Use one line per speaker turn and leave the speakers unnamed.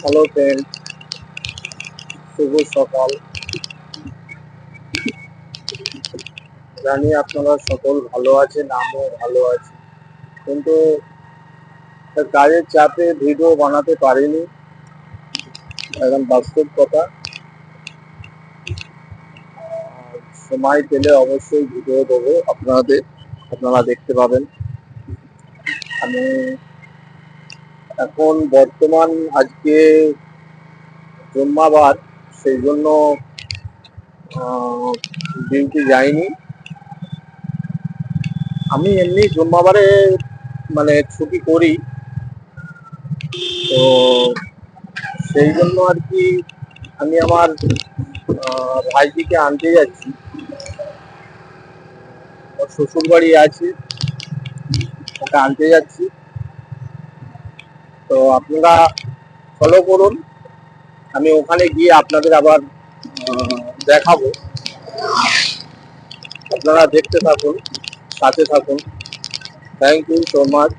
Hello friend, শুভ সকাল। জানি আপনারা সকল ভালো আছেন, আমিও ভালো আছি, কিন্তু কাজের চাপে ভিডিও বানাতে পারিনি। এখন বাস্তব কথা, সময় পেলে অবশ্যই ভিডিও দেবো আপনারা দেখতে পাবেন। আমি এখন বর্তমান আজকে জুম্মাবার, সেই জন্য ডিউটি যাইনি। আমি এমনি জুম্মাবারে মানে ছুটি করি, তো সেই জন্য আর কি আমি আমার ভাইজিকে আনতে যাচ্ছি। ওর শ্বশুর বাড়ি আছে, ওকে আনতে যাচ্ছি। তো আপনারা ফলো করুন, আমি ওখানে গিয়ে আপনাদের আবার দেখাবো। আপনারা দেখতে থাকুন, সাথে থাকুন। Thank you so much.